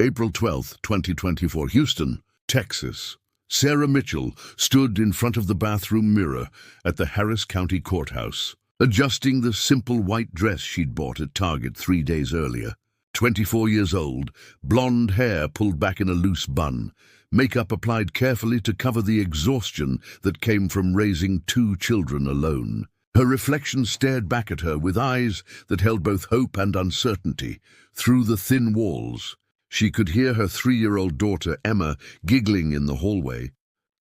April 12, 2024, Houston, Texas. Sarah Mitchell stood in front of the bathroom mirror at the Harris County Courthouse, adjusting the simple white dress she'd bought at Target 3 days earlier. 24 years old, blonde hair pulled back in a loose bun, makeup applied carefully to cover the exhaustion that came from raising 2 children alone. Her reflection stared back at her with eyes that held both hope and uncertainty. Through the thin walls, she could hear her 3-year-old daughter, Emma, giggling in the hallway,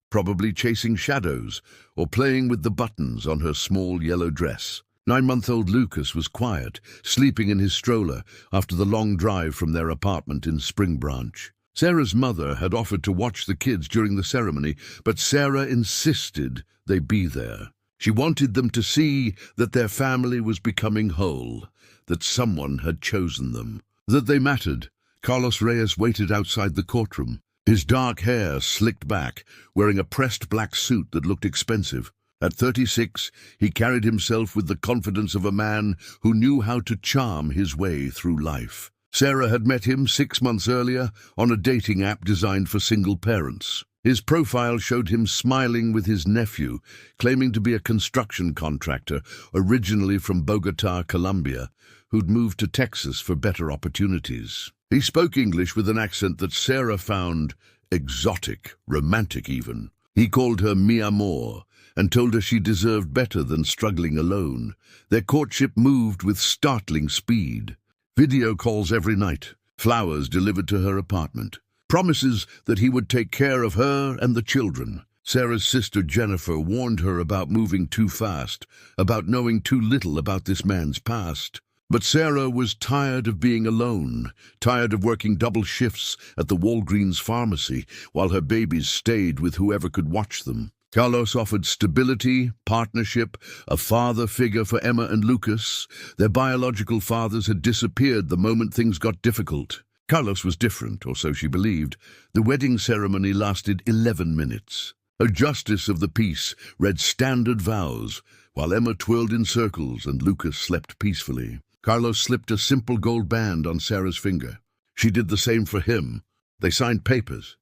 probably chasing shadows or playing with the buttons on her small yellow dress. 9-month-old Lucas was quiet, sleeping in his stroller after the long drive from their apartment in Spring Branch. Sarah's mother had offered to watch the kids during the ceremony, but Sarah insisted they be there. She wanted them to see that their family was becoming whole, that someone had chosen them, that they mattered. Carlos Reyes waited outside the courtroom, his dark hair slicked back, wearing a pressed black suit that looked expensive. At 36, he carried himself with the confidence of a man who knew how to charm his way through life. Sarah had met him 6 months earlier on a dating app designed for single parents. His profile showed him smiling with his nephew, claiming to be a construction contractor, originally from Bogota, Colombia, who'd moved to Texas for better opportunities. He spoke English with an accent that Sarah found exotic, romantic even. He called her mi amor and told her she deserved better than struggling alone. Their courtship moved with startling speed. Video calls every night, flowers delivered to her apartment, promises that he would take care of her and the children. Sarah's sister Jennifer warned her about moving too fast, about knowing too little about this man's past. But Sarah was tired of being alone, tired of working double shifts at the Walgreens pharmacy while her babies stayed with whoever could watch them. Carlos offered stability, partnership, a father figure for Emma and Lucas. Their biological fathers had disappeared the moment things got difficult. Carlos was different, or so she believed. The wedding ceremony lasted 11 minutes. A justice of the peace read standard vows, while Emma twirled in circles and Lucas slept peacefully. Carlos slipped a simple gold band on Sarah's finger. She did the same for him. They signed papers.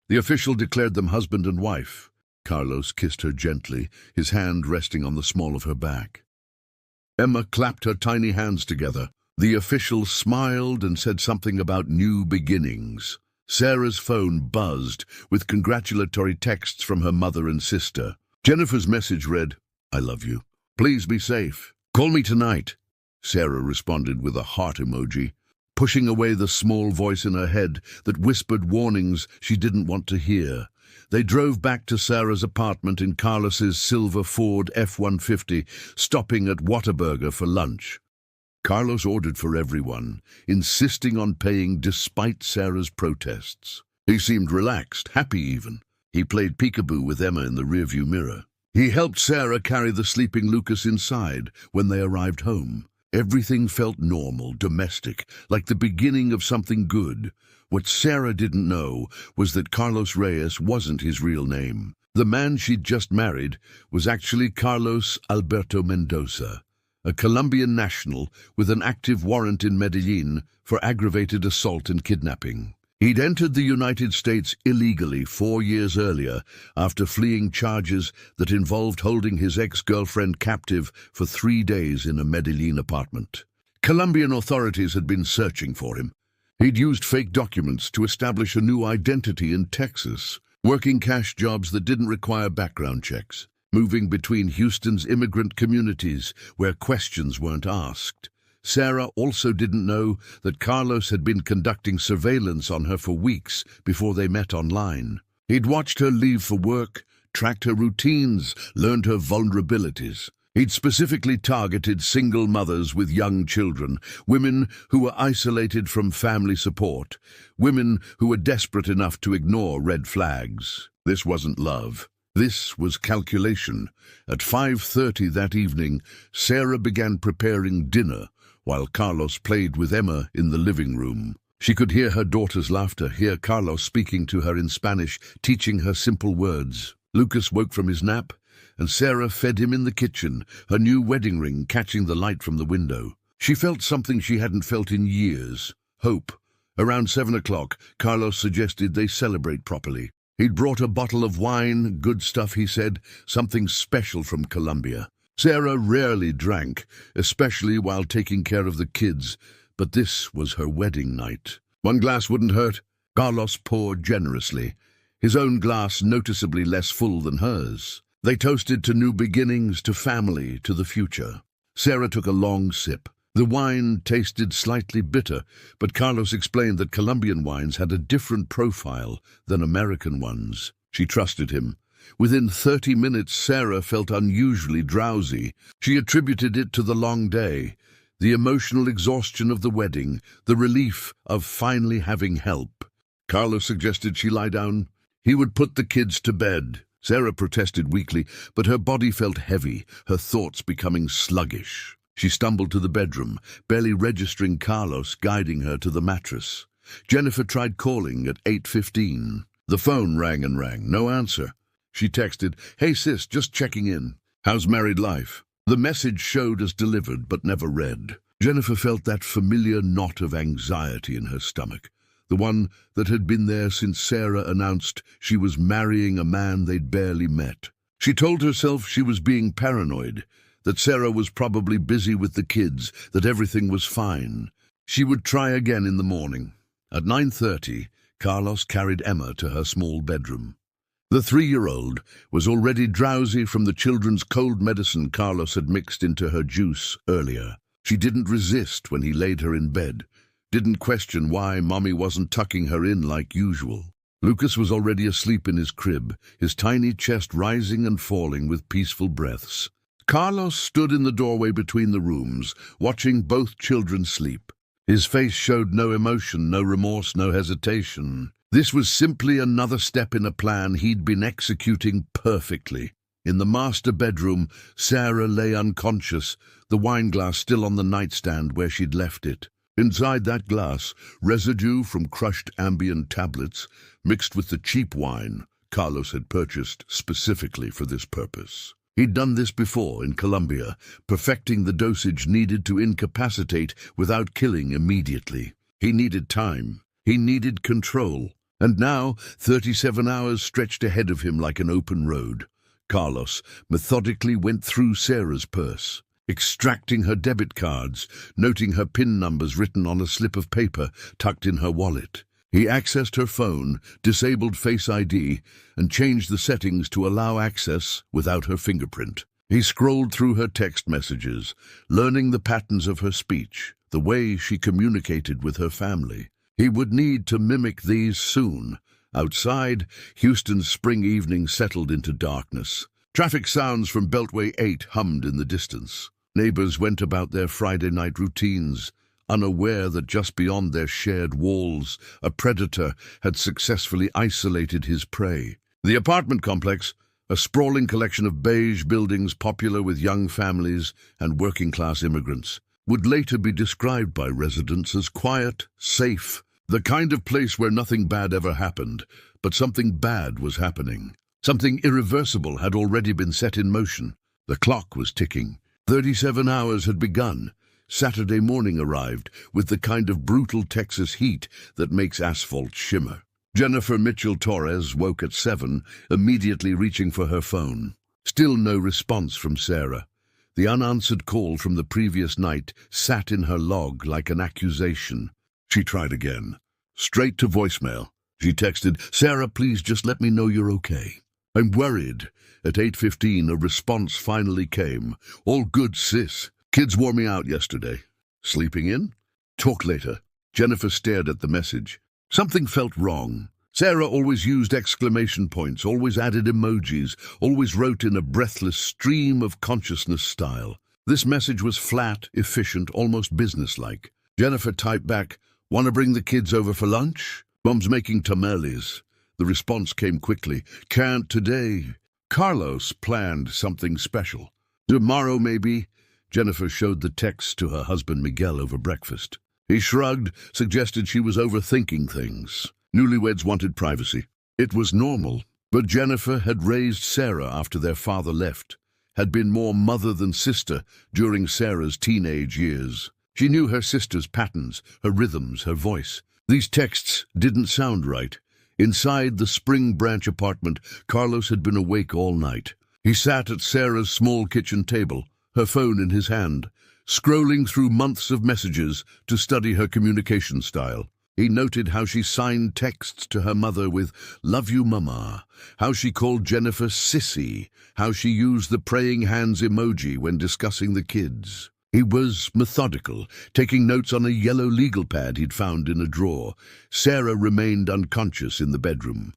The official declared them husband and wife. Carlos kissed her gently, his hand resting on the small of her back. Emma clapped her tiny hands together. The official smiled and said something about new beginnings. Sarah's phone buzzed with congratulatory texts from her mother and sister. Jennifer's message read, "I love you. Please be safe. Call me tonight." Sarah responded with a heart emoji, pushing away the small voice in her head that whispered warnings she didn't want to hear. They drove back to Sarah's apartment in Carlos's silver Ford F-150, stopping at Whataburger for lunch. Carlos ordered for everyone, insisting on paying despite Sarah's protests. He seemed relaxed, happy even. He played peekaboo with Emma in the rearview mirror. He helped Sarah carry the sleeping Lucas inside when they arrived home. Everything felt normal, domestic, like the beginning of something good. What Sarah didn't know was that Carlos Reyes wasn't his real name. The man she'd just married was actually Carlos Alberto Mendoza, a Colombian national with an active warrant in Medellin for aggravated assault and kidnapping. He'd entered the United States illegally 4 years earlier after fleeing charges that involved holding his ex-girlfriend captive for 3 days in a Medellin apartment. Colombian authorities had been searching for him. He'd used fake documents to establish a new identity in Texas, working cash jobs that didn't require background checks, moving between Houston's immigrant communities where questions weren't asked. Sarah also didn't know that Carlos had been conducting surveillance on her for weeks before they met online. He'd watched her leave for work, tracked her routines, learned her vulnerabilities. He'd specifically targeted single mothers with young children, women who were isolated from family support, women who were desperate enough to ignore red flags. This wasn't love. This was calculation. At 5:30 that evening, Sarah began preparing dinner while Carlos played with Emma in the living room. She could hear her daughter's laughter, hear Carlos speaking to her in Spanish, teaching her simple words. Lucas woke from his nap, and Sarah fed him in the kitchen, her new wedding ring catching the light from the window. She felt something she hadn't felt in years, hope, Around 7 o'clock, Carlos suggested they celebrate properly. He'd brought a bottle of wine, good stuff, he said, something special from Colombia. Sarah rarely drank, especially while taking care of the kids, but this was her wedding night. One glass wouldn't hurt. Carlos poured generously, his own glass noticeably less full than hers. They toasted to new beginnings, to family, to the future. Sarah took a long sip. The wine tasted slightly bitter, but Carlos explained that Colombian wines had a different profile than American ones. She trusted him. Within 30 minutes, Sarah felt unusually drowsy. She attributed it to the long day, the emotional exhaustion of the wedding, the relief of finally having help. Carlos suggested she lie down. He would put the kids to bed. Sarah protested weakly, but her body felt heavy, her thoughts becoming sluggish. She stumbled to the bedroom, barely registering Carlos guiding her to the mattress. Jennifer tried calling at 8:15. The phone rang and rang, no answer. She texted, "Hey sis, just checking in. How's married life?" The message showed as delivered, but never read. Jennifer felt that familiar knot of anxiety in her stomach, the one that had been there since Sarah announced she was marrying a man they'd barely met. She told herself she was being paranoid, that Sarah was probably busy with the kids, that everything was fine. She would try again in the morning. At 9:30, Carlos carried Emma to her small bedroom. The 3-year-old was already drowsy from the children's cold medicine Carlos had mixed into her juice earlier. She didn't resist when he laid her in bed, didn't question why Mommy wasn't tucking her in like usual. Lucas was already asleep in his crib, his tiny chest rising and falling with peaceful breaths. Carlos stood in the doorway between the rooms, watching both children sleep. His face showed no emotion, no remorse, no hesitation. This was simply another step in a plan he'd been executing perfectly. In the master bedroom, Sarah lay unconscious, the wine glass still on the nightstand where she'd left it. Inside that glass, residue from crushed Ambien tablets mixed with the cheap wine Carlos had purchased specifically for this purpose. He'd done this before in Colombia, perfecting the dosage needed to incapacitate without killing immediately. He needed time. He needed control. And now, 37 hours stretched ahead of him like an open road. Carlos methodically went through Sarah's purse, extracting her debit cards, noting her PIN numbers written on a slip of paper tucked in her wallet. He accessed her phone, disabled Face ID, and changed the settings to allow access without her fingerprint. He scrolled through her text messages, learning the patterns of her speech, the way she communicated with her family. He would need to mimic these soon. Outside, Houston's spring evening settled into darkness. Traffic sounds from Beltway 8 hummed in the distance. Neighbors went about their Friday night routines, unaware that just beyond their shared walls, a predator had successfully isolated his prey. The apartment complex, a sprawling collection of beige buildings popular with young families and working-class immigrants, would later be described by residents as quiet, safe, the kind of place where nothing bad ever happened, but something bad was happening. Something irreversible had already been set in motion. The clock was ticking. 37 hours had begun. Saturday morning arrived with the kind of brutal Texas heat that makes asphalt shimmer. Jennifer Mitchell-Torres woke at 7, immediately reaching for her phone. Still no response from Sarah. The unanswered call from the previous night sat in her log like an accusation. She tried again. Straight to voicemail. She texted, "Sarah, please just let me know you're okay. I'm worried." At 8:15, a response finally came. "All good, sis. Kids wore me out yesterday." "Sleeping in?" "Talk later." Jennifer stared at the message. Something felt wrong. Sarah always used exclamation points, always added emojis, always wrote in a breathless stream of consciousness style. This message was flat, efficient, almost businesslike. Jennifer typed back, "Want to bring the kids over for lunch? Mom's making tamales." The response came quickly, "Can't today." Carlos planned something special. "Tomorrow, maybe?" Jennifer showed the text to her husband Miguel over breakfast. He shrugged, suggested she was overthinking things. Newlyweds wanted privacy. It was normal, but Jennifer had raised Sarah after their father left, had been more mother than sister during Sarah's teenage years. She knew her sister's patterns, her rhythms, her voice. These texts didn't sound right. Inside the Spring Branch apartment, Carlos had been awake all night. He sat at Sarah's small kitchen table, her phone in his hand, scrolling through months of messages to study her communication style. He noted how she signed texts to her mother with "Love you, Mama," how she called Jennifer Sissy, how she used the praying hands emoji when discussing the kids. He was methodical, taking notes on a yellow legal pad he'd found in a drawer. Sarah remained unconscious in the bedroom.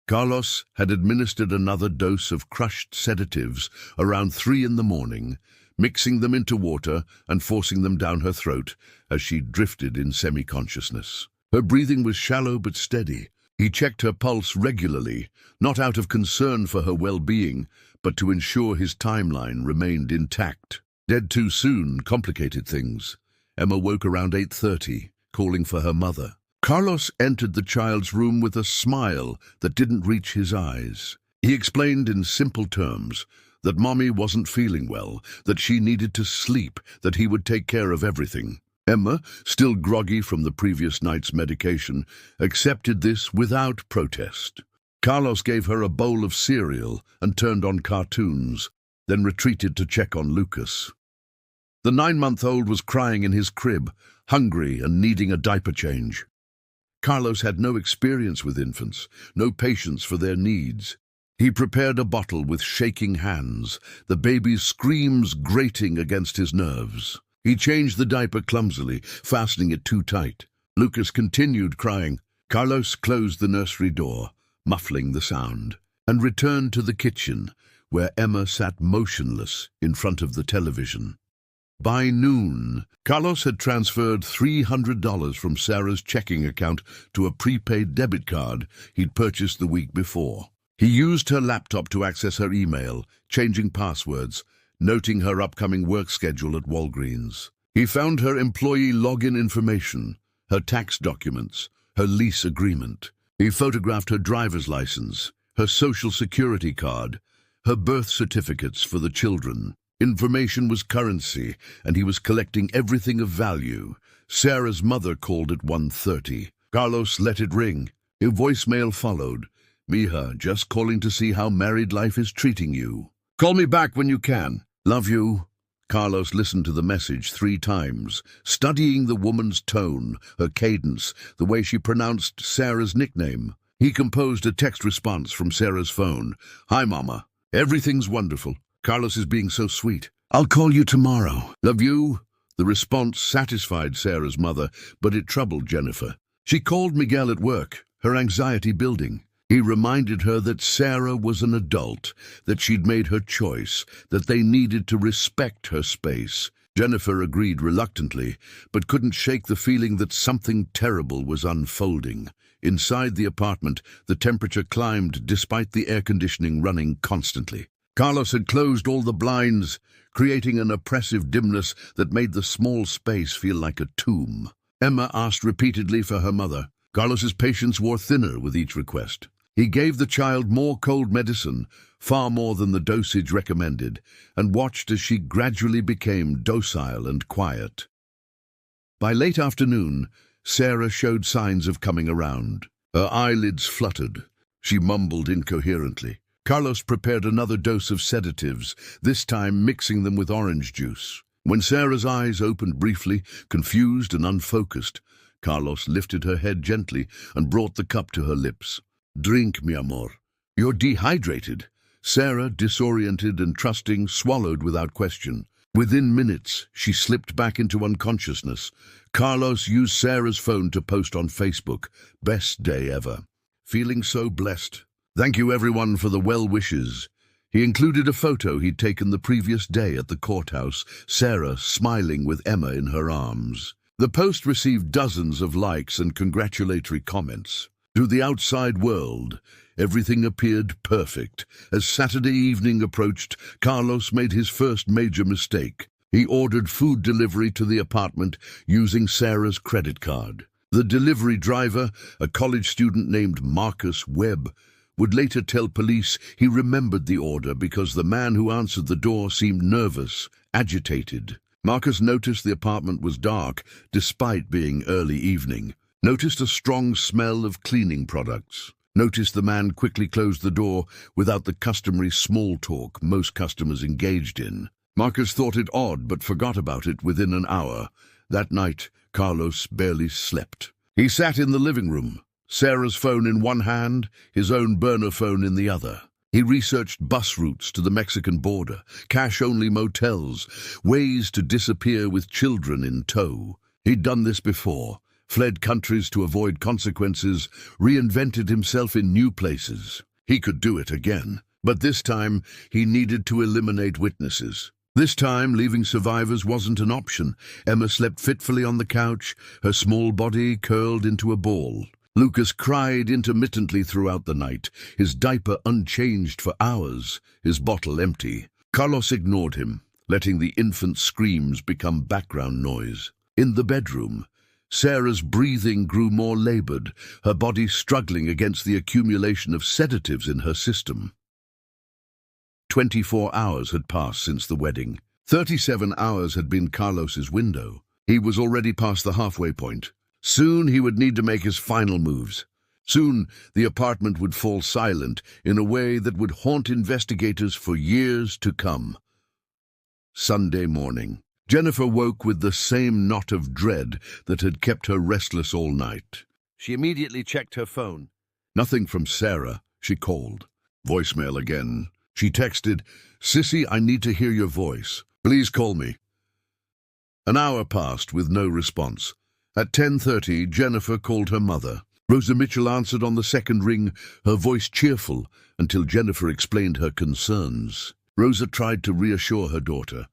Carlos had administered another dose of crushed sedatives around 3 in the morning, mixing them into water and forcing them down her throat as she drifted in semi-consciousness. Her breathing was shallow but steady. He checked her pulse regularly, not out of concern for her well-being, but to ensure his timeline remained intact. Dead too soon complicated things. Emma woke around 8:30, calling for her mother. Carlos entered the child's room with a smile that didn't reach his eyes. He explained in simple terms that Mommy wasn't feeling well, that she needed to sleep, that he would take care of everything. Emma, still groggy from the previous night's medication, accepted this without protest. Carlos gave her a bowl of cereal and turned on cartoons, then retreated to check on Lucas. The 9-month-old was crying in his crib, hungry and needing a diaper change. Carlos had no experience with infants, no patience for their needs. He prepared a bottle with shaking hands, the baby's screams grating against his nerves. He changed the diaper clumsily, fastening it too tight. Lucas continued crying. Carlos closed the nursery door, muffling the sound, and returned to the kitchen, where Emma sat motionless in front of the television. By noon, Carlos had transferred $300 from Sarah's checking account to a prepaid debit card he'd purchased the week before. He used her laptop to access her email, changing passwords, noting her upcoming work schedule at Walgreens. He found her employee login information, her tax documents, her lease agreement. He photographed her driver's license, her social security card, her birth certificates for the children. Information was currency, and he was collecting everything of value. Sarah's mother called at 1:30. Carlos let it ring. A voicemail followed. "Mija, just calling to see how married life is treating you. Call me back when you can. Love you." Carlos listened to the message 3 times, studying the woman's tone, her cadence, the way she pronounced Sarah's nickname. He composed a text response from Sarah's phone. "Hi, Mama. Everything's wonderful. Carlos is being so sweet. I'll call you tomorrow. Love you." The response satisfied Sarah's mother, but it troubled Jennifer. She called Miguel at work, her anxiety building. He reminded her that Sarah was an adult, that she'd made her choice, that they needed to respect her space. Jennifer agreed reluctantly, but couldn't shake the feeling that something terrible was unfolding. Inside the apartment, the temperature climbed despite the air conditioning running constantly. Carlos had closed all the blinds, creating an oppressive dimness that made the small space feel like a tomb. Emma asked repeatedly for her mother. Carlos's patience wore thinner with each request. He gave the child more cold medicine, far more than the dosage recommended, and watched as she gradually became docile and quiet. By late afternoon, Sarah showed signs of coming around. Her eyelids fluttered. She mumbled incoherently. Carlos prepared another dose of sedatives, this time mixing them with orange juice. When Sarah's eyes opened briefly, confused and unfocused, Carlos lifted her head gently and brought the cup to her lips. "Drink, mi amor. You're dehydrated." Sarah, disoriented and trusting, swallowed without question. Within minutes, she slipped back into unconsciousness. Carlos used Sarah's phone to post on Facebook, "Best day ever. Feeling so blessed. Thank you everyone for the well wishes." He included a photo he'd taken the previous day at the courthouse, Sarah smiling with Emma in her arms. The post received dozens of likes and congratulatory comments. To the outside world, everything appeared perfect. As Saturday evening approached, Carlos made his first major mistake. He ordered food delivery to the apartment using Sarah's credit card. The delivery driver, a college student named Marcus Webb, would later tell police he remembered the order because the man who answered the door seemed nervous, agitated. Marcus noticed the apartment was dark, despite being early evening. Noticed a strong smell of cleaning products. Noticed the man quickly closed the door without the customary small talk most customers engaged in. Marcus thought it odd, but forgot about it within an hour. That night, Carlos barely slept. He sat in the living room, Sarah's phone in one hand, his own burner phone in the other. He researched bus routes to the Mexican border, cash-only motels, ways to disappear with children in tow. He'd done this before, fled countries to avoid consequences, reinvented himself in new places. He could do it again, but this time he needed to eliminate witnesses. This time, leaving survivors wasn't an option. Emma slept fitfully on the couch, her small body curled into a ball. Lucas cried intermittently throughout the night, his diaper unchanged for hours, his bottle empty. Carlos ignored him, letting the infant's screams become background noise. In the bedroom, Sarah's breathing grew more labored, her body struggling against the accumulation of sedatives in her system. 24 hours had passed since the wedding. 37 hours had been Carlos's window. He was already past the halfway point. Soon he would need to make his final moves. Soon the apartment would fall silent in a way that would haunt investigators for years to come. Sunday morning. Jennifer woke with the same knot of dread that had kept her restless all night. She immediately checked her phone. Nothing from Sarah, she called. Voicemail again. She texted, "Sissy, I need to hear your voice. Please call me." An hour passed with no response. At 10:30, Jennifer called her mother. Rosa Mitchell answered on the second ring, her voice cheerful, until Jennifer explained her concerns. Rosa tried to reassure her daughter,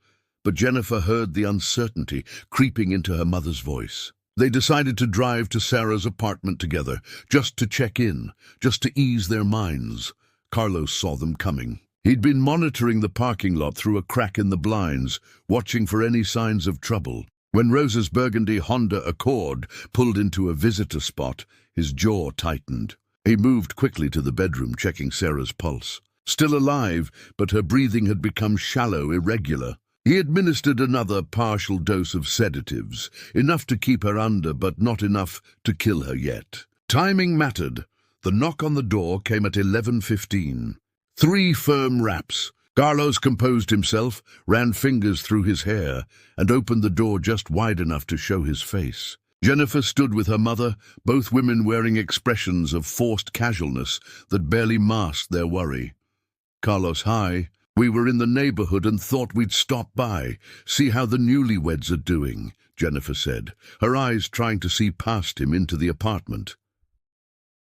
but Jennifer heard the uncertainty creeping into her mother's voice. They decided to drive to Sarah's apartment together, just to check in, just to ease their minds. Carlos saw them coming. He'd been monitoring the parking lot through a crack in the blinds, watching for any signs of trouble. When Rosa's burgundy Honda Accord pulled into a visitor spot, his jaw tightened. He moved quickly to the bedroom, checking Sarah's pulse. Still alive, but her breathing had become shallow, irregular. He administered another partial dose of sedatives, enough to keep her under, but not enough to kill her yet. Timing mattered. The knock on the door came at 11:15. 3 firm raps. Carlos composed himself, ran fingers through his hair, and opened the door just wide enough to show his face. Jennifer stood with her mother, both women wearing expressions of forced casualness that barely masked their worry. "Carlos, hi. We were in the neighborhood and thought we'd stop by, see how the newlyweds are doing," Jennifer said, her eyes trying to see past him into the apartment.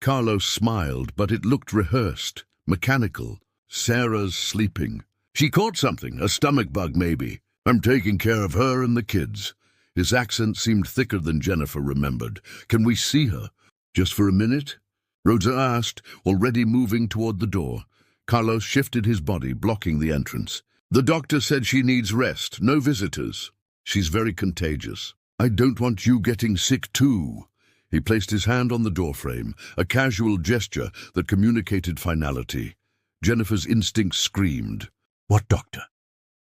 Carlos smiled, but it looked rehearsed, mechanical. "Sarah's sleeping. She caught something, a stomach bug maybe. I'm taking care of her and the kids." His accent seemed thicker than Jennifer remembered. "Can we see her? Just for a minute?" Rosa asked, already moving toward the door. Carlos shifted his body, blocking the entrance. "The doctor said she needs rest, no visitors. She's very contagious. I don't want you getting sick too." He placed his hand on the doorframe, a casual gesture that communicated finality. Jennifer's instincts screamed. "What doctor?"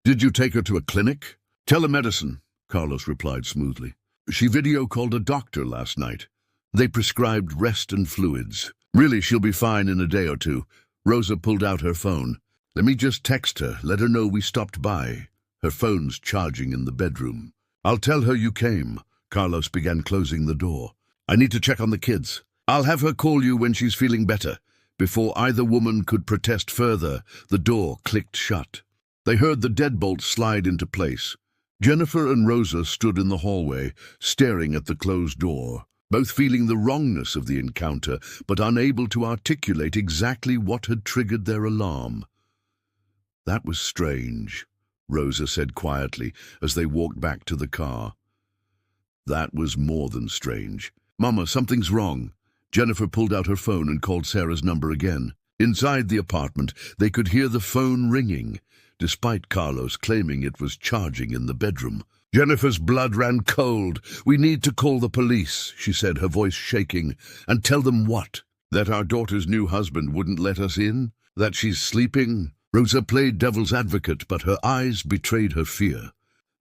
"Did you take her to a clinic?" "Telemedicine," Carlos replied smoothly. "She video-called a doctor last night. They prescribed rest and fluids. Really, she'll be fine in a day or two." Rosa pulled out her phone. "Let me just text her, let her know we stopped by." Her phone's charging in the bedroom. "I'll tell her you came." Carlos began closing the door. "I need to check on the kids. I'll have her call you when she's feeling better." Before either woman could protest further, the door clicked shut. They heard the deadbolt slide into place. Jennifer and Rosa stood in the hallway, staring at the closed door, both feeling the wrongness of the encounter, but unable to articulate exactly what had triggered their alarm. "That was strange," Rosa said quietly as they walked back to the car. "That was more than strange. Mama, something's wrong." Jennifer pulled out her phone and called Sarah's number again. Inside the apartment, they could hear the phone ringing, despite Carlos claiming it was charging in the bedroom. Jennifer's blood ran cold. "We need to call the police," she said, her voice shaking. "And tell them what? That our daughter's new husband wouldn't let us in? That she's sleeping?" Rosa played devil's advocate, but her eyes betrayed her fear.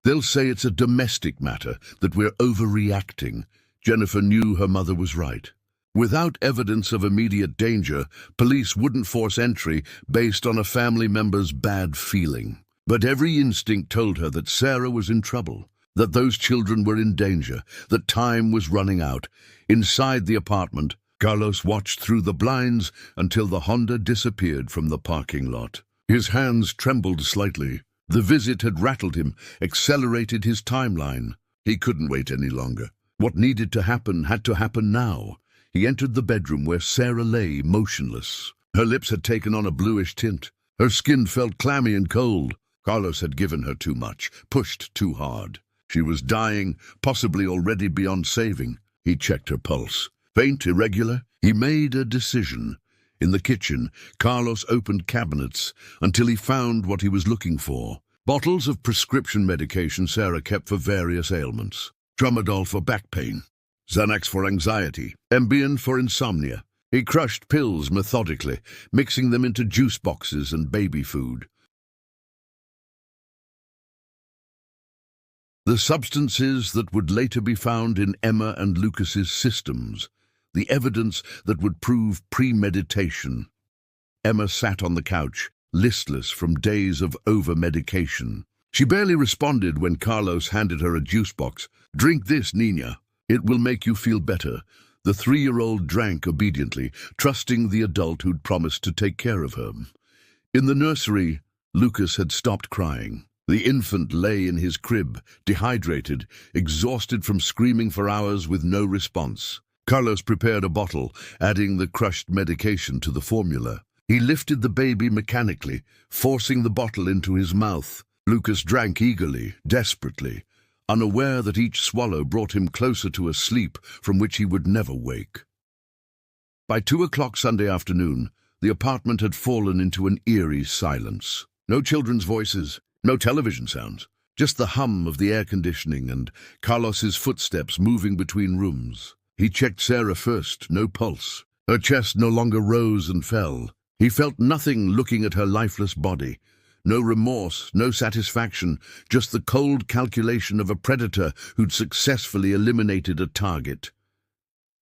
They'll say it's a domestic matter, that we're overreacting. Jennifer knew her mother was right. Without evidence of immediate danger, police wouldn't force entry based on a family member's bad feeling. But every instinct told her that Sarah was in trouble, that those children were in danger, that time was running out. Inside the apartment, Carlos watched through the blinds until the Honda disappeared from the parking lot. His hands trembled slightly. The visit had rattled him, accelerated his timeline. He couldn't wait any longer. What needed to happen had to happen now. He entered the bedroom where Sarah lay motionless. Her lips had taken on a bluish tint. Her skin felt clammy and cold. Carlos had given her too much, pushed too hard. She was dying, possibly already beyond saving. He checked her pulse. Faint, irregular. He made a decision. In the kitchen, Carlos opened cabinets until he found what he was looking for. Bottles of prescription medication Sarah kept for various ailments. Tramadol for back pain, Xanax for anxiety, Ambien for insomnia. He crushed pills methodically, mixing them into juice boxes and baby food. The substances that would later be found in Emma and Lucas's systems, the evidence that would prove premeditation. Emma sat on the couch, listless from days of over-medication. She barely responded when Carlos handed her a juice box. "Drink this, Nina. It will make you feel better." The 3-year-old drank obediently, trusting the adult who'd promised to take care of her. In the nursery, Lucas had stopped crying. The infant lay in his crib, dehydrated, exhausted from screaming for hours with no response. Carlos prepared a bottle, adding the crushed medication to the formula. He lifted the baby mechanically, forcing the bottle into his mouth. Lucas drank eagerly, desperately, unaware that each swallow brought him closer to a sleep from which he would never wake. By 2 o'clock Sunday afternoon, the apartment had fallen into an eerie silence. No children's voices, no television sounds, just the hum of the air conditioning and Carlos's footsteps moving between rooms. He checked Sarah first, no pulse. Her chest no longer rose and fell. He felt nothing looking at her lifeless body. No remorse, no satisfaction, just the cold calculation of a predator who'd successfully eliminated a target.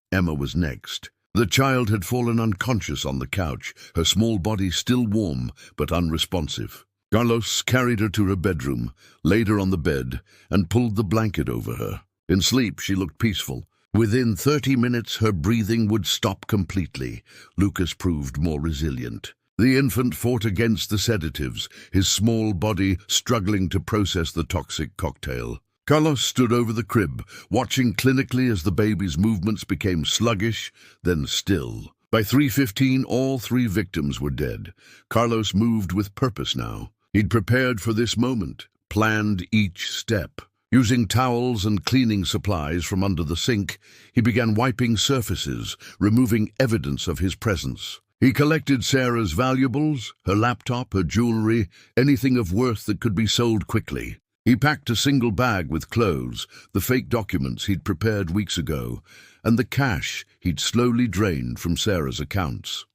Emma was next. The child had fallen unconscious on the couch, her small body still warm but unresponsive. Carlos carried her to her bedroom, laid her on the bed, and pulled the blanket over her. In sleep, she looked peaceful. Within 30 minutes, her breathing would stop completely. Lucas proved more resilient. The infant fought against the sedatives, his small body struggling to process the toxic cocktail. Carlos stood over the crib, watching clinically as the baby's movements became sluggish, then still. By 3:15, all 3 victims were dead. Carlos moved with purpose now. He'd prepared for this moment, planned each step. Using towels and cleaning supplies from under the sink, he began wiping surfaces, removing evidence of his presence. He collected Sarah's valuables, her laptop, her jewelry, anything of worth that could be sold quickly. He packed a single bag with clothes, the fake documents he'd prepared weeks ago, and the cash he'd slowly drained from Sarah's accounts.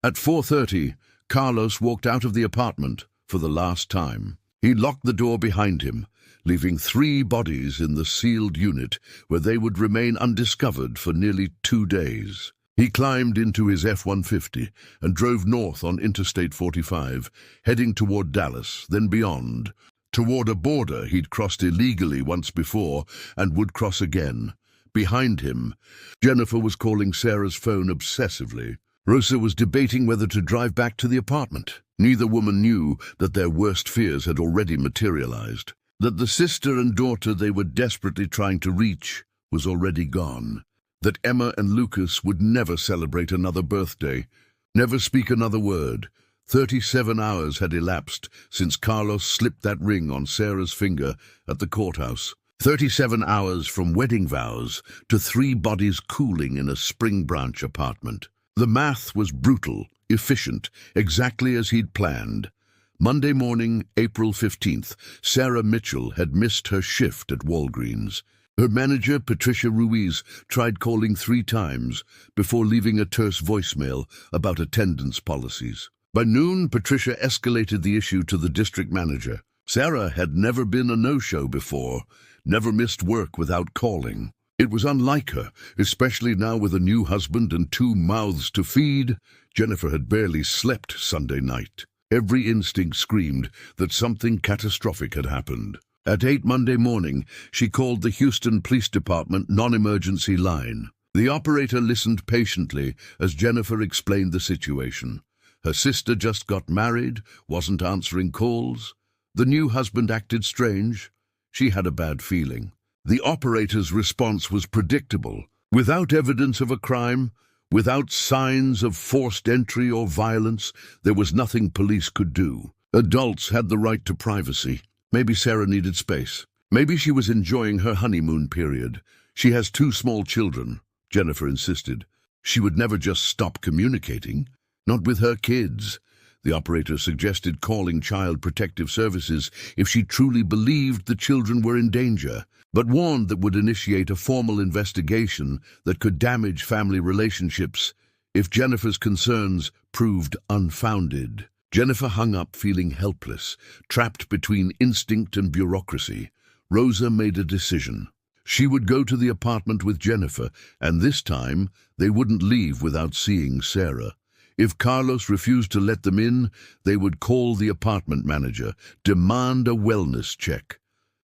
At 4:30, Carlos walked out of the apartment for the last time. He locked the door behind him, leaving 3 bodies in the sealed unit where they would remain undiscovered for nearly 2 days. He climbed into his F-150 and drove north on Interstate 45, heading toward Dallas, then beyond, toward a border he'd crossed illegally once before and would cross again. Behind him, Jennifer was calling Sarah's phone obsessively. Rosa was debating whether to drive back to the apartment. Neither woman knew that their worst fears had already materialized, that the sister and daughter they were desperately trying to reach was already gone, that Emma and Lucas would never celebrate another birthday, never speak another word. 37 hours had elapsed since Carlos slipped that ring on Sarah's finger at the courthouse. 37 hours from wedding vows to 3 bodies cooling in a Spring Branch apartment. The math was brutal, efficient, exactly as he'd planned. Monday morning, April 15th, Sarah Mitchell had missed her shift at Walgreens. Her manager, Patricia Ruiz, tried calling 3 times before leaving a terse voicemail about attendance policies. By noon, Patricia escalated the issue to the district manager. Sarah had never been a no-show before, never missed work without calling. It was unlike her, especially now with a new husband and 2 mouths to feed. Jennifer had barely slept Sunday night. Every instinct screamed that something catastrophic had happened. At 8 Monday morning, she called the Houston Police Department non-emergency line. The operator listened patiently as Jennifer explained the situation. Her sister just got married, wasn't answering calls. The new husband acted strange. She had a bad feeling. The operator's response was predictable. Without evidence of a crime, without signs of forced entry or violence, there was nothing police could do. Adults had the right to privacy. Maybe Sarah needed space. Maybe she was enjoying her honeymoon period. She has 2 small children, Jennifer insisted. She would never just stop communicating. Not with her kids. The operator suggested calling Child Protective Services if she truly believed the children were in danger, but warned that would initiate a formal investigation that could damage family relationships if Jennifer's concerns proved unfounded. Jennifer hung up feeling helpless, trapped between instinct and bureaucracy. Rosa made a decision. She would go to the apartment with Jennifer, and this time they wouldn't leave without seeing Sarah. If Carlos refused to let them in, they would call the apartment manager, demand a wellness check.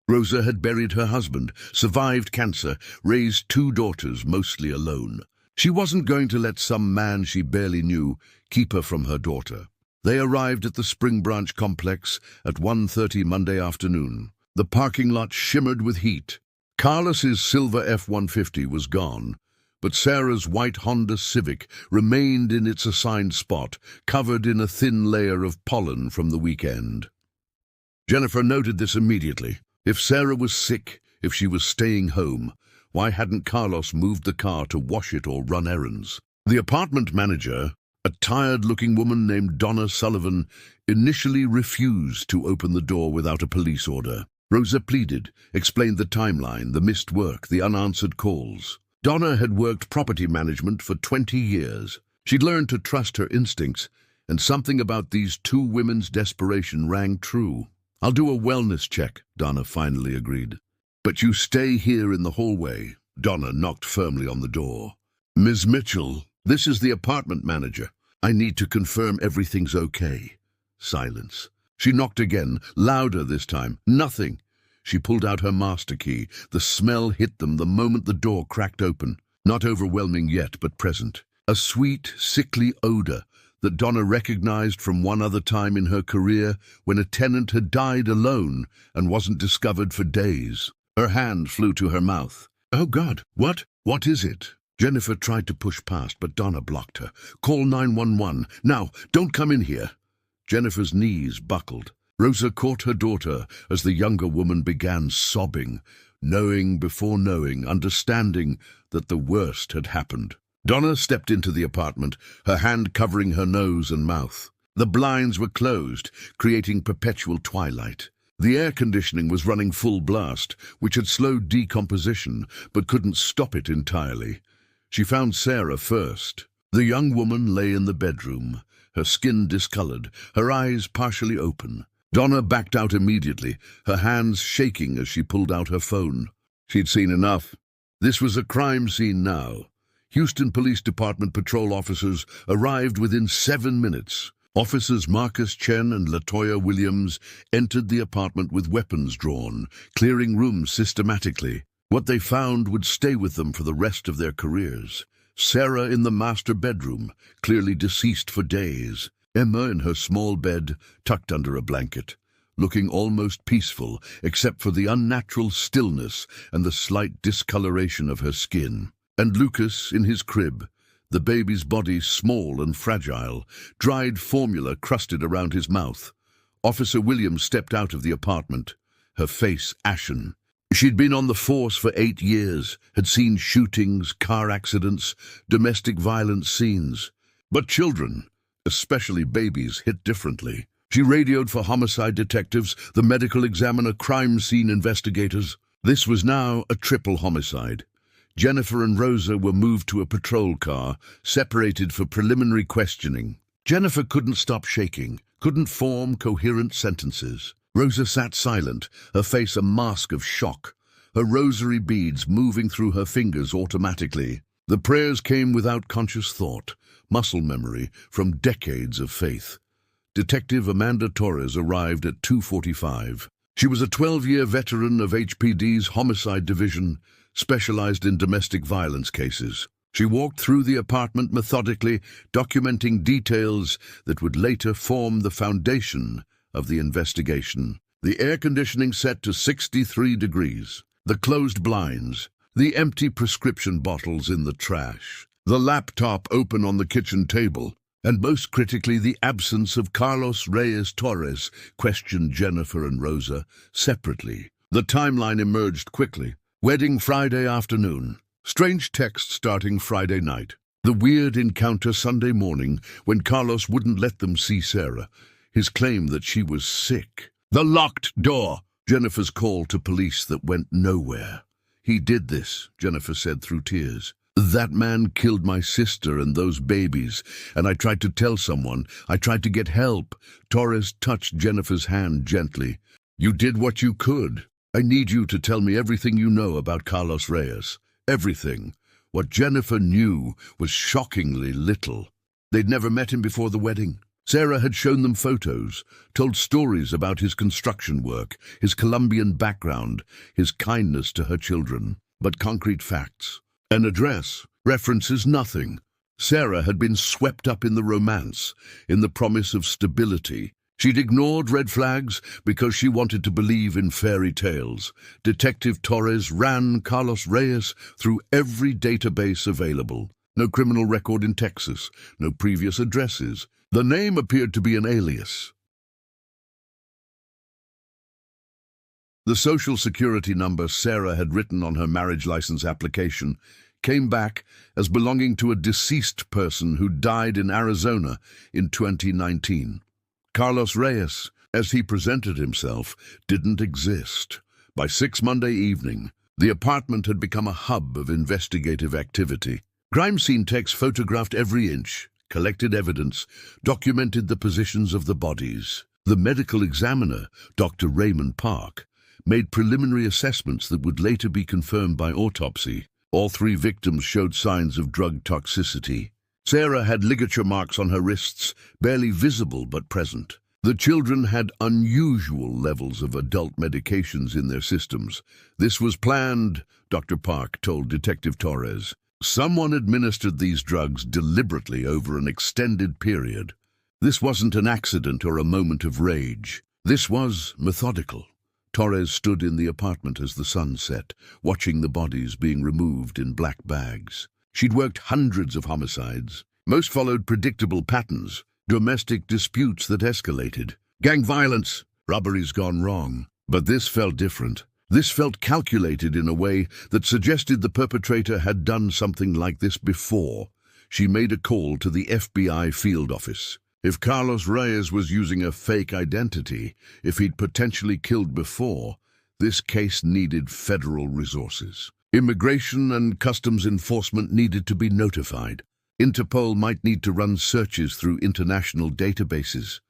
Rosa had buried her husband, survived cancer, raised 2 daughters, mostly alone. She wasn't going to let some man she barely knew keep her from her daughter. They arrived at the Spring Branch complex at 1:30 Monday afternoon. The parking lot shimmered with heat. Carlos's silver F-150 was gone, but Sarah's white Honda Civic remained in its assigned spot, covered in a thin layer of pollen from the weekend. Jennifer noted this immediately. If Sarah was sick, if she was staying home, why hadn't Carlos moved the car to wash it or run errands? The apartment manager, a tired-looking woman named Donna Sullivan, initially refused to open the door without a police order. Rosa pleaded, explained the timeline, the missed work, the unanswered calls. Donna had worked property management for 20 years. She'd learned to trust her instincts, and something about these 2 women's desperation rang true. "I'll do a wellness check," Donna finally agreed. "But you stay here in the hallway." Donna knocked firmly on the door. "Ms. Mitchell, this is the apartment manager. I need to confirm everything's okay." Silence. She knocked again, louder this time. Nothing. She pulled out her master key. The smell hit them the moment the door cracked open. Not overwhelming yet, but present. A sweet, sickly odor that Donna recognized from one other time in her career when a tenant had died alone and wasn't discovered for days. Her hand flew to her mouth. "Oh God, what? What is it?" Jennifer tried to push past, but Donna blocked her. "Call 911. Now, don't come in here." Jennifer's knees buckled. Rosa caught her daughter as the younger woman began sobbing, knowing before knowing, understanding that the worst had happened. Donna stepped into the apartment, her hand covering her nose and mouth. The blinds were closed, creating perpetual twilight. The air conditioning was running full blast, which had slowed decomposition, but couldn't stop it entirely. She found Sarah first. The young woman lay in the bedroom, her skin discolored, her eyes partially open. Donna backed out immediately, her hands shaking as she pulled out her phone. She'd seen enough. This was a crime scene now. Houston Police Department patrol officers arrived within 7 minutes. Officers Marcus Chen and LaToya Williams entered the apartment with weapons drawn, clearing rooms systematically. What they found would stay with them for the rest of their careers. Sarah in the master bedroom, clearly deceased for days. Emma in her small bed, tucked under a blanket, looking almost peaceful, except for the unnatural stillness and the slight discoloration of her skin. And Lucas in his crib, the baby's body small and fragile, dried formula crusted around his mouth. Officer Williams stepped out of the apartment, her face ashen. She'd been on the force for 8 years, had seen shootings, car accidents, domestic violence scenes. But children, especially babies, hit differently. She radioed for homicide detectives, the medical examiner, crime scene investigators. This was now a triple homicide. Jennifer and Rosa were moved to a patrol car, separated for preliminary questioning. Jennifer couldn't stop shaking, couldn't form coherent sentences. Rosa sat silent, her face a mask of shock, her rosary beads moving through her fingers automatically. The prayers came without conscious thought, muscle memory from decades of faith. Detective Amanda Torres arrived at 2:45. She was a 12-year veteran of HPD's Homicide Division, specialized in domestic violence cases. She walked through the apartment methodically, documenting details that would later form the foundation of the investigation. The air conditioning set to 63 degrees, the closed blinds, the empty prescription bottles in the trash, the laptop open on the kitchen table, and most critically the absence of Carlos Reyes Torres questioned Jennifer and Rosa separately. The timeline emerged quickly. Wedding Friday afternoon. Strange text starting Friday night. The weird encounter Sunday morning when Carlos wouldn't let them see Sarah. His claim that she was sick. The locked door. Jennifer's call to police that went nowhere. He did this, Jennifer said through tears. That man killed my sister and those babies, and I tried to tell someone. I tried to get help. Torres touched Jennifer's hand gently. You did what you could. I need you to tell me everything you know about Carlos Reyes. Everything. What Jennifer knew was shockingly little. They'd never met him before the wedding. Sarah had shown them photos, told stories about his construction work, his Colombian background, his kindness to her children. But concrete facts. An address. References nothing. Sarah had been swept up in the romance, in the promise of stability. She'd ignored red flags because she wanted to believe in fairy tales. Detective Torres ran Carlos Reyes through every database available. No criminal record in Texas, no previous addresses. The name appeared to be an alias. The social security number Sarah had written on her marriage license application came back as belonging to a deceased person who died in Arizona in 2019. Carlos Reyes, as he presented himself, didn't exist. By 6 Monday evening, the apartment had become a hub of investigative activity. Crime scene techs photographed every inch, collected evidence, documented the positions of the bodies. The medical examiner, Dr. Raymond Park, made preliminary assessments that would later be confirmed by autopsy. All 3 victims showed signs of drug toxicity. Sarah had ligature marks on her wrists, barely visible but present. The children had unusual levels of adult medications in their systems. This was planned, Dr. Park told Detective Torres. Someone administered these drugs deliberately over an extended period. This wasn't an accident or a moment of rage. This was methodical. Torres stood in the apartment as the sun set, watching the bodies being removed in black bags. She'd worked hundreds of homicides. Most followed predictable patterns, domestic disputes that escalated, gang violence, robberies gone wrong. But this felt different. This felt calculated in a way that suggested the perpetrator had done something like this before. She made a call to the FBI field office. If Carlos Reyes was using a fake identity, if he'd potentially killed before, this case needed federal resources. Immigration and customs enforcement needed to be notified. Interpol might need to run searches through international databases.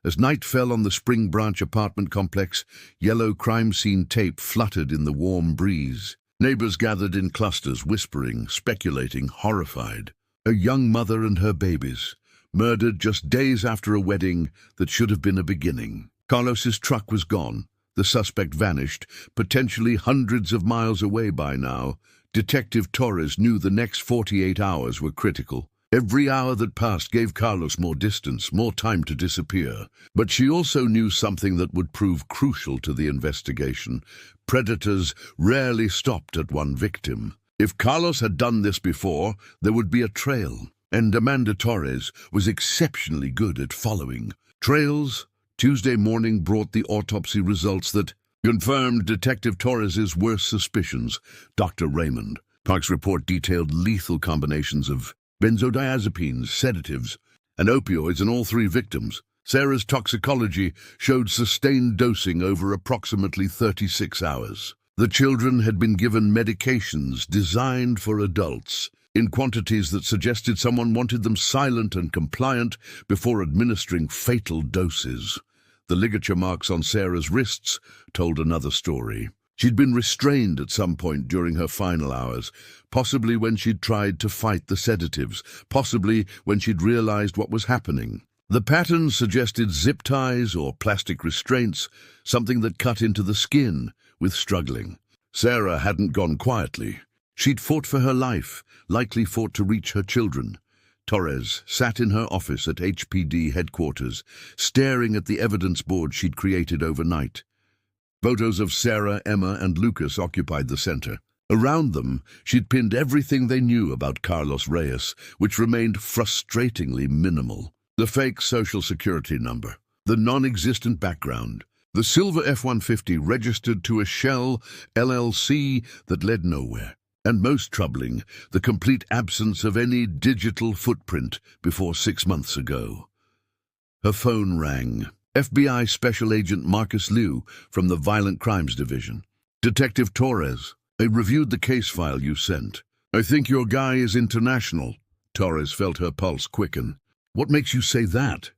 As night fell on the Spring Branch apartment complex, yellow crime scene tape fluttered in the warm breeze. Neighbors gathered in clusters, whispering, speculating, horrified. A young mother and her babies, murdered just days after a wedding that should have been a beginning. Carlos's truck was gone. The suspect vanished, potentially hundreds of miles away by now. Detective Torres knew the next 48 hours were critical. Every hour that passed gave Carlos more distance, more time to disappear. But she also knew something that would prove crucial to the investigation. Predators rarely stopped at one victim. If Carlos had done this before, there would be a trail. And Amanda Torres was exceptionally good at following trails. Tuesday morning brought the autopsy results that confirmed Detective Torres's worst suspicions. Dr. Raymond Park's report detailed lethal combinations of benzodiazepines, sedatives, and opioids in all 3 victims. Sarah's toxicology showed sustained dosing over approximately 36 hours. The children had been given medications designed for adults, in quantities that suggested someone wanted them silent and compliant before administering fatal doses. The ligature marks on Sarah's wrists told another story. She'd been restrained at some point during her final hours, possibly when she'd tried to fight the sedatives, possibly when she'd realized what was happening. The patterns suggested zip ties or plastic restraints, something that cut into the skin with struggling. Sarah hadn't gone quietly. She'd fought for her life, likely fought to reach her children. Torres sat in her office at HPD headquarters, staring at the evidence board she'd created overnight. Photos of Sarah, Emma, and Lucas occupied the center. Around them, she'd pinned everything they knew about Carlos Reyes, which remained frustratingly minimal. The fake social security number, the non-existent background, the silver F-150 registered to a Shell LLC that led nowhere. And most troubling, the complete absence of any digital footprint before 6 months ago. Her phone rang. FBI Special Agent Marcus Liu from the Violent Crimes Division. Detective Torres, I reviewed the case file you sent. I think your guy is international. Torres felt her pulse quicken. What makes you say that?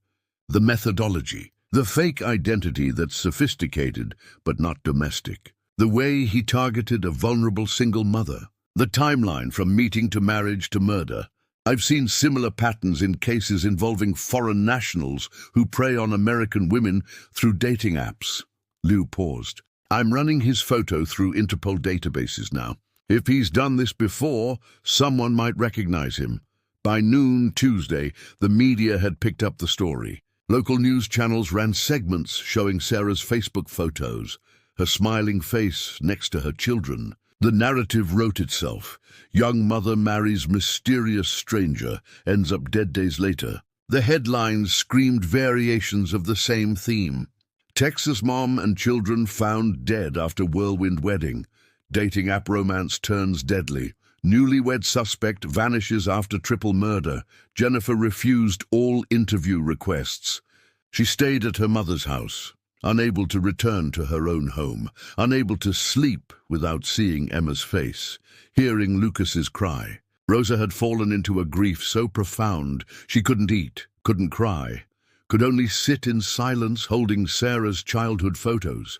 The methodology. The fake identity that's sophisticated but not domestic. The way he targeted a vulnerable single mother. The timeline from meeting to marriage to murder. I've seen similar patterns in cases involving foreign nationals who prey on American women through dating apps. Liu paused. I'm running his photo through Interpol databases now. If he's done this before, someone might recognize him. By noon Tuesday, the media had picked up the story. Local news channels ran segments showing Sarah's Facebook photos, her smiling face next to her children. The narrative wrote itself. Young mother marries mysterious stranger, ends up dead days later. The headlines screamed variations of the same theme. Texas mom and children found dead after whirlwind wedding. Dating app romance turns deadly. Newlywed suspect vanishes after triple murder. Jennifer refused all interview requests. She stayed at her mother's house, unable to return to her own home, unable to sleep without seeing Emma's face, hearing Lucas's cry. Rosa had fallen into a grief so profound she couldn't eat, couldn't cry, could only sit in silence holding Sarah's childhood photos.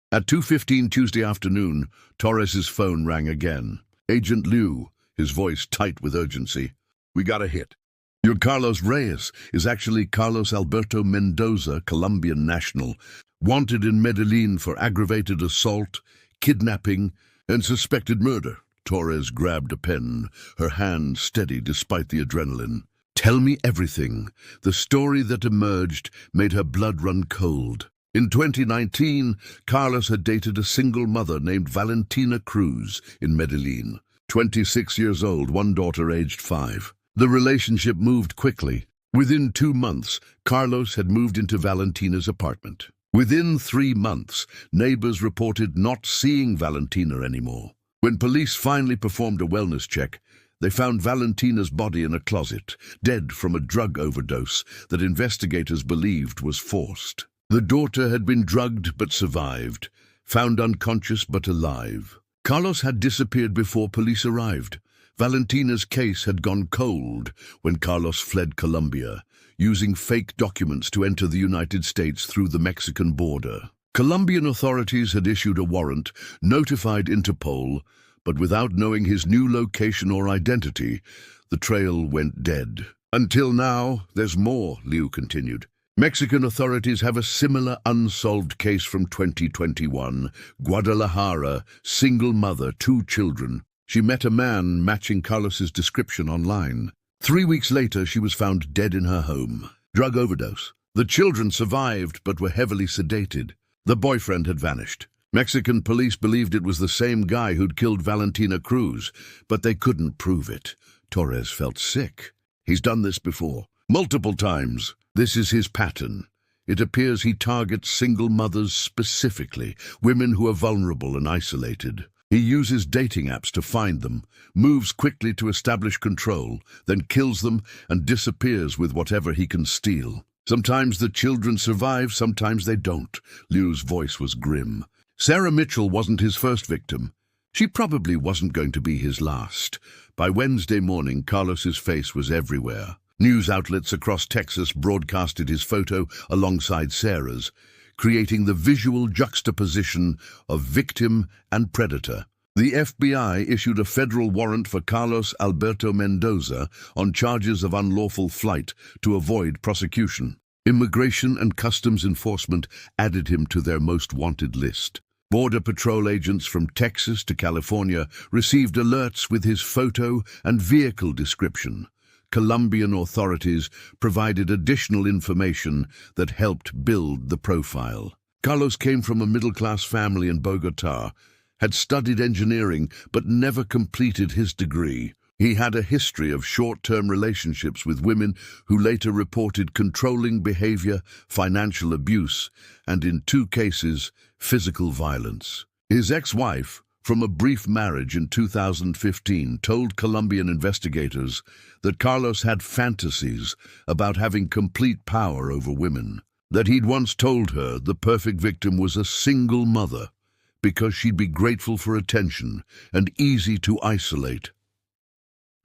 At 2:15 Tuesday afternoon, Torres's phone rang again. Agent Liu, his voice tight with urgency. We got a hit. Your Carlos Reyes is actually Carlos Alberto Mendoza, Colombian national, wanted in Medellin for aggravated assault, kidnapping, and suspected murder. Torres grabbed a pen, her hand steady despite the adrenaline. Tell me everything. The story that emerged made her blood run cold. In 2019, Carlos had dated a single mother named Valentina Cruz in Medellin. 26 years old, one daughter aged 5. The relationship moved quickly. Within 2 months, Carlos had moved into Valentina's apartment. Within 3 months, neighbors reported not seeing Valentina anymore. When police finally performed a wellness check, they found Valentina's body in a closet, dead from a drug overdose that investigators believed was forced. The daughter had been drugged but survived, found unconscious but alive. Carlos had disappeared before police arrived. Valentina's case had gone cold when Carlos fled Colombia, using fake documents to enter the United States through the Mexican border. Colombian authorities had issued a warrant, notified Interpol, but without knowing his new location or identity, the trail went dead. Until now, there's more, Liu continued. Mexican authorities have a similar unsolved case from 2021. Guadalajara, single mother, 2 children. She met a man matching Carlos's description online. 3 weeks later, she was found dead in her home. Drug overdose. The children survived but were heavily sedated. The boyfriend had vanished. Mexican police believed it was the same guy who'd killed Valentina Cruz, but they couldn't prove it. Torres felt sick. He's done this before. Multiple times. This is his pattern. It appears he targets single mothers specifically, women who are vulnerable and isolated. He uses dating apps to find them, moves quickly to establish control, then kills them and disappears with whatever he can steal. Sometimes the children survive, sometimes they don't. Liu's voice was grim. Sarah Mitchell wasn't his first victim. She probably wasn't going to be his last. By Wednesday morning, Carlos's face was everywhere. News outlets across Texas broadcasted his photo alongside Sarah's, creating the visual juxtaposition of victim and predator. The FBI issued a federal warrant for Carlos Alberto Mendoza on charges of unlawful flight to avoid prosecution. Immigration and Customs Enforcement added him to their most wanted list. Border Patrol agents from Texas to California received alerts with his photo and vehicle description. Colombian authorities provided additional information that helped build the profile. Carlos came from a middle-class family in Bogotá, had studied engineering but never completed his degree. He had a history of short-term relationships with women who later reported controlling behavior, financial abuse, and in 2 cases, physical violence. His ex-wife, from a brief marriage in 2015, told Colombian investigators that Carlos had fantasies about having complete power over women, that he'd once told her the perfect victim was a single mother because she'd be grateful for attention and easy to isolate.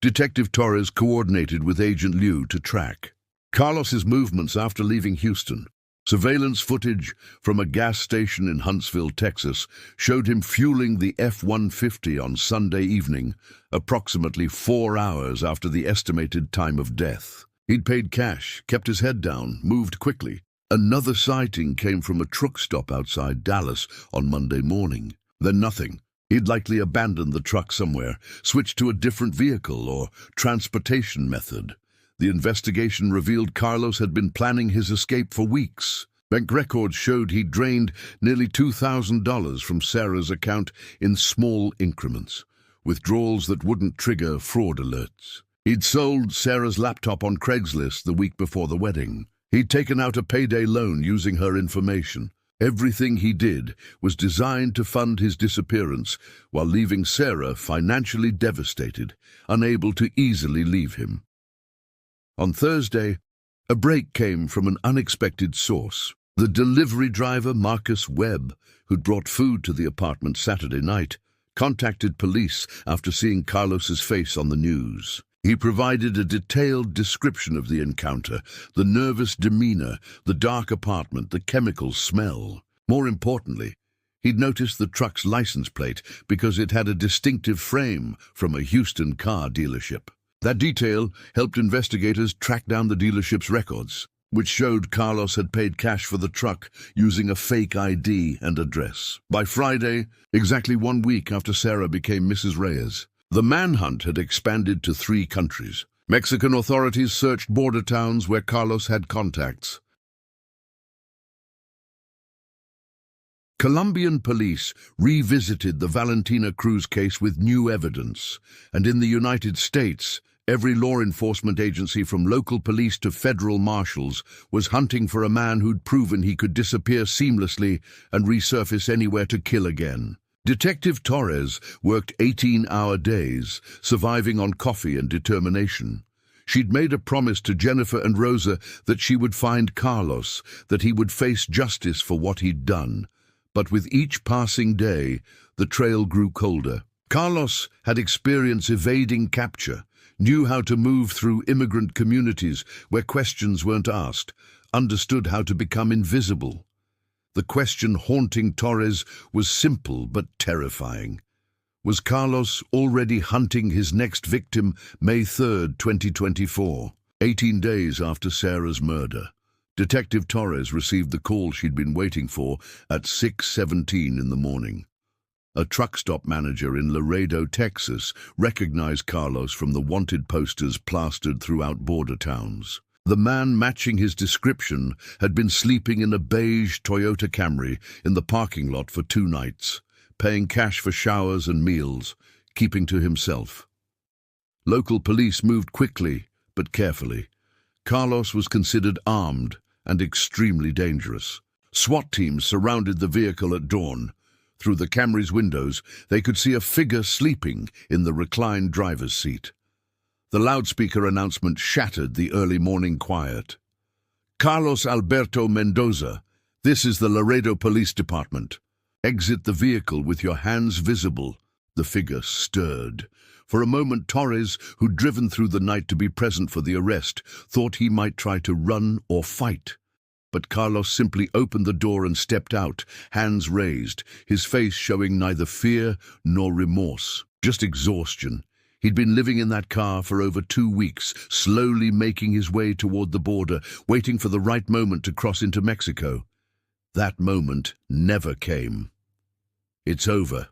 Detective Torres coordinated with Agent Liu to track Carlos's movements after leaving Houston. Surveillance footage from a gas station in Huntsville, Texas, showed him fueling the F-150 on Sunday evening, approximately 4 hours after the estimated time of death. He'd paid cash, kept his head down, moved quickly. Another sighting came from a truck stop outside Dallas on Monday morning. Then nothing. He'd likely abandoned the truck somewhere, switched to a different vehicle or transportation method. The investigation revealed Carlos had been planning his escape for weeks. Bank records showed he'd drained nearly $2,000 from Sarah's account in small increments, withdrawals that wouldn't trigger fraud alerts. He'd sold Sarah's laptop on Craigslist the week before the wedding. He'd taken out a payday loan using her information. Everything he did was designed to fund his disappearance while leaving Sarah financially devastated, unable to easily leave him. On Thursday, a break came from an unexpected source. The delivery driver, Marcus Webb, who'd brought food to the apartment Saturday night, contacted police after seeing Carlos's face on the news. He provided a detailed description of the encounter, the nervous demeanor, the dark apartment, the chemical smell. More importantly, he'd noticed the truck's license plate because it had a distinctive frame from a Houston car dealership. That detail helped investigators track down the dealership's records, which showed Carlos had paid cash for the truck using a fake ID and address. By Friday, exactly 1 week after Sarah became Mrs. Reyes, the manhunt had expanded to 3 countries. Mexican authorities searched border towns where Carlos had contacts. Colombian police revisited the Valentina Cruz case with new evidence, and in the United States, every law enforcement agency from local police to federal marshals was hunting for a man who'd proven he could disappear seamlessly and resurface anywhere to kill again. Detective Torres worked 18-hour days, surviving on coffee and determination. She'd made a promise to Jennifer and Rosa that she would find Carlos, that he would face justice for what he'd done. But with each passing day, the trail grew colder. Carlos had experience evading capture, knew how to move through immigrant communities where questions weren't asked, understood how to become invisible. The question haunting Torres was simple but terrifying. Was Carlos already hunting his next victim May 3, 2024, 18 days after Sarah's murder? Detective Torres received the call she'd been waiting for at 6:17 in the morning. A truck stop manager in Laredo, Texas, recognized Carlos from the wanted posters plastered throughout border towns. The man matching his description had been sleeping in a beige Toyota Camry in the parking lot for 2 nights, paying cash for showers and meals, keeping to himself. Local police moved quickly but carefully. Carlos was considered armed and extremely dangerous. SWAT teams surrounded the vehicle at dawn. Through the Camry's windows, they could see a figure sleeping in the reclined driver's seat. The loudspeaker announcement shattered the early morning quiet. Carlos Alberto Mendoza, this is the Laredo Police Department. Exit the vehicle with your hands visible. The figure stirred. For a moment, Torres, who'd driven through the night to be present for the arrest, thought he might try to run or fight. But Carlos simply opened the door and stepped out, hands raised, his face showing neither fear nor remorse, just exhaustion. He'd been living in that car for over 2 weeks, slowly making his way toward the border, waiting for the right moment to cross into Mexico. That moment never came. "It's over,"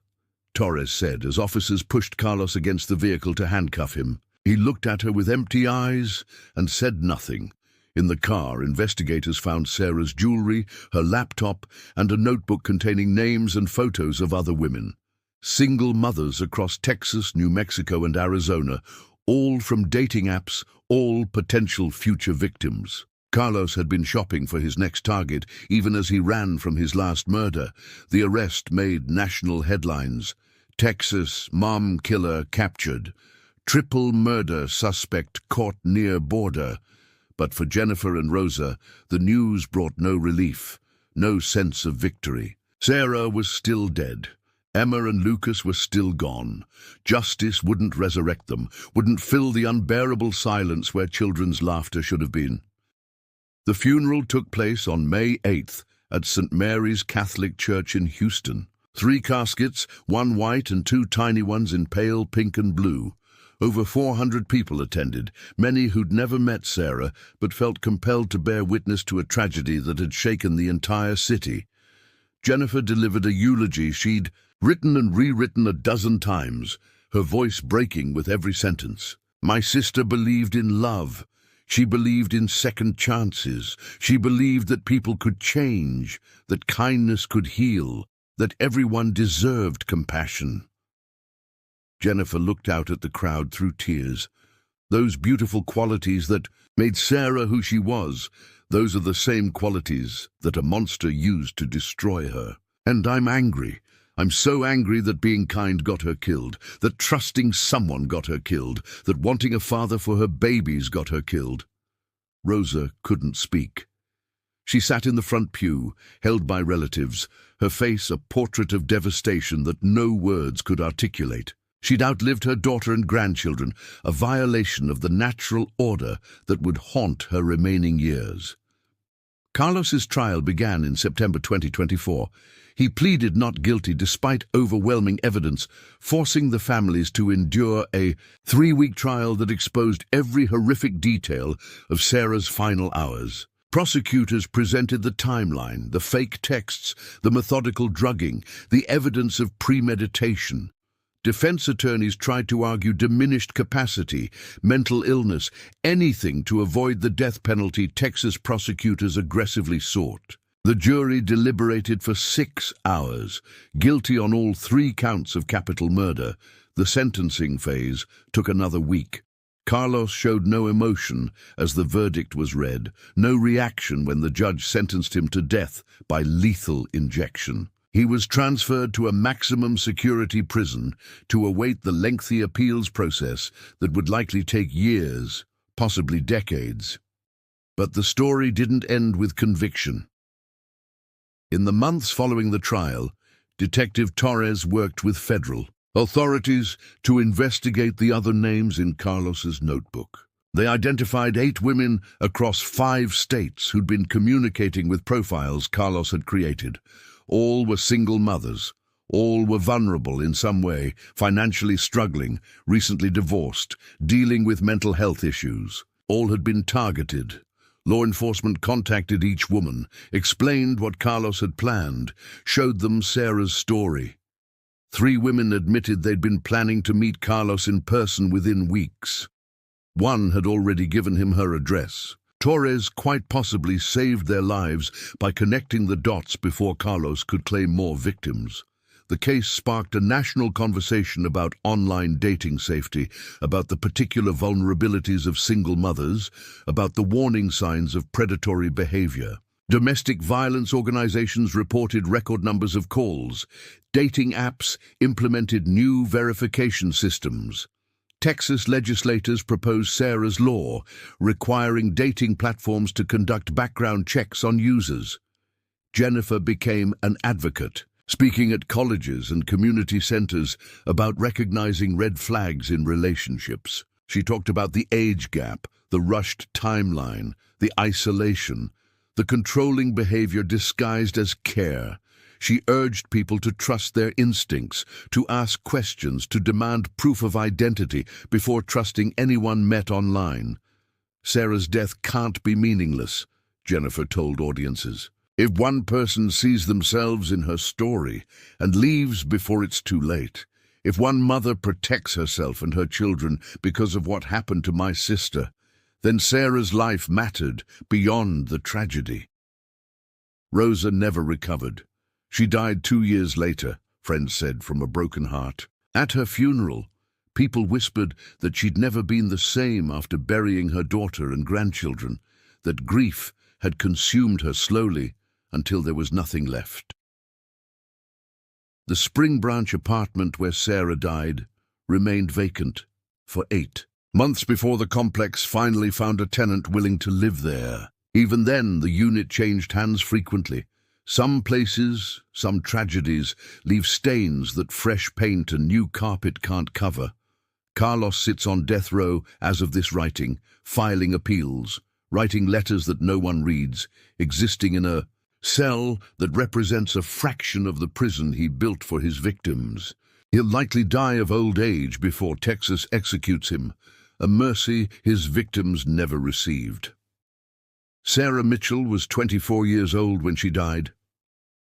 Torres said as officers pushed Carlos against the vehicle to handcuff him. He looked at her with empty eyes and said nothing. In the car, investigators found Sarah's jewelry, her laptop, and a notebook containing names and photos of other women. Single mothers across Texas, New Mexico, and Arizona, all from dating apps, all potential future victims. Carlos had been shopping for his next target, even as he ran from his last murder. The arrest made national headlines. Texas mom killer captured. Triple murder suspect caught near border. But for Jennifer and Rosa, the news brought no relief, no sense of victory. Sarah was still dead. Emma and Lucas were still gone. Justice wouldn't resurrect them, wouldn't fill the unbearable silence where children's laughter should have been. The funeral took place on May 8th at St. Mary's Catholic Church in Houston. 3 caskets, 1 white and 2 tiny ones in pale pink and blue. Over 400 people attended, many who'd never met Sarah but felt compelled to bear witness to a tragedy that had shaken the entire city. Jennifer delivered a eulogy she'd written and rewritten a dozen times, her voice breaking with every sentence. "My sister believed in love. She believed in second chances. She believed that people could change, that kindness could heal, that everyone deserved compassion." Jennifer looked out at the crowd through tears. Those beautiful qualities that made Sarah who she was, those are the same qualities that a monster used to destroy her. "And I'm angry. I'm so angry that being kind got her killed, that trusting someone got her killed, that wanting a father for her babies got her killed." Rosa couldn't speak. She sat in the front pew, held by relatives, her face a portrait of devastation that no words could articulate. She'd outlived her daughter and grandchildren, a violation of the natural order that would haunt her remaining years. Carlos's trial began in September 2024. He pleaded not guilty despite overwhelming evidence, forcing the families to endure a 3-week trial that exposed every horrific detail of Sarah's final hours. Prosecutors presented the timeline, the fake texts, the methodical drugging, the evidence of premeditation. Defense attorneys tried to argue diminished capacity, mental illness, anything to avoid the death penalty Texas prosecutors aggressively sought. The jury deliberated for 6 hours, guilty on all 3 counts of capital murder. The sentencing phase took another week. Carlos showed no emotion as the verdict was read, no reaction when the judge sentenced him to death by lethal injection. He was transferred to a maximum security prison to await the lengthy appeals process that would likely take years, possibly decades. But the story didn't end with conviction. In the months following the trial, Detective Torres worked with federal authorities to investigate the other names in Carlos's notebook. They identified 8 women across 5 states who'd been communicating with profiles Carlos had created. All were single mothers. All were vulnerable in some way, financially struggling, recently divorced, dealing with mental health issues. All had been targeted. Law enforcement contacted each woman, explained what Carlos had planned, showed them Sarah's story. 3 women admitted they'd been planning to meet Carlos in person within weeks. One had already given him her address. Torres quite possibly saved their lives by connecting the dots before Carlos could claim more victims. The case sparked a national conversation about online dating safety, about the particular vulnerabilities of single mothers, about the warning signs of predatory behavior. Domestic violence organizations reported record numbers of calls. Dating apps implemented new verification systems. Texas legislators proposed Sarah's law, requiring dating platforms to conduct background checks on users. Jennifer became an advocate, speaking at colleges and community centers about recognizing red flags in relationships. She talked about the age gap, the rushed timeline, the isolation, the controlling behavior disguised as care. She urged people to trust their instincts, to ask questions, to demand proof of identity before trusting anyone met online. Sarah's death can't be meaningless, Jennifer told audiences. If one person sees themselves in her story and leaves before it's too late, if one mother protects herself and her children because of what happened to my sister, then Sarah's life mattered beyond the tragedy. Rosa never recovered. She died 2 years later, friends said, from a broken heart. At her funeral, people whispered that she'd never been the same after burying her daughter and grandchildren, that grief had consumed her slowly until there was nothing left. The Spring Branch apartment where Sarah died remained vacant for 8 months before the complex finally found a tenant willing to live there. Even then, the unit changed hands frequently. Some places, some tragedies, leave stains that fresh paint and new carpet can't cover. Carlos sits on death row as of this writing, filing appeals, writing letters that no one reads, existing in a cell that represents a fraction of the prison he built for his victims. He'll likely die of old age before Texas executes him, a mercy his victims never received. Sarah Mitchell was 24 years old when she died.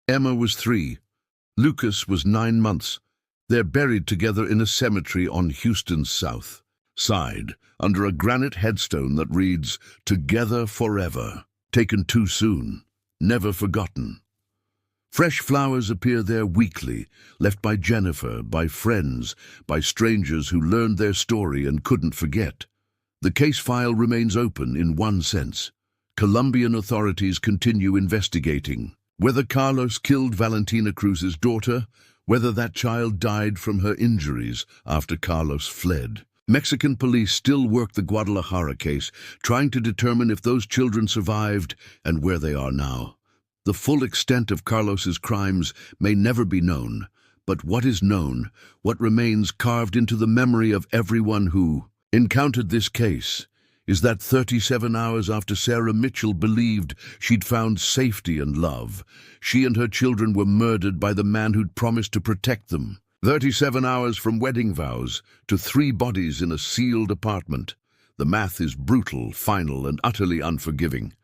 Emma was 3. Lucas was 9 months. They're buried together in a cemetery on Houston's south side, under a granite headstone that reads, "Together forever. Taken too soon. Never forgotten." Fresh flowers appear there weekly, left by Jennifer, by friends, by strangers who learned their story and couldn't forget. The case file remains open in one sense. Colombian authorities continue investigating. Whether Carlos killed Valentina Cruz's daughter, whether that child died from her injuries after Carlos fled. Mexican police still work the Guadalajara case, trying to determine if those children survived and where they are now. The full extent of Carlos's crimes may never be known, but what is known, what remains carved into the memory of everyone who encountered this case, is that 37 hours after Sarah Mitchell believed she'd found safety and love, she and her children were murdered by the man who'd promised to protect them. 37 hours from wedding vows to 3 bodies in a sealed apartment. The math is brutal, final, and utterly unforgiving.